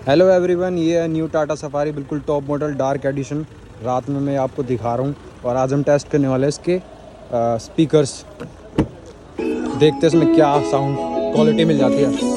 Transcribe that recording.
Hello everyone, ये है new Tata safari, बिल्कुल टॉप मॉडल डार्क एडिशन। रात में मैं आपको दिखा रहा हूँ और आज हम टेस्ट करने वाले हैं इसके स्पीकर्स। देखते हैं इसमें क्या साउंड क्वालिटी मिल जाती है।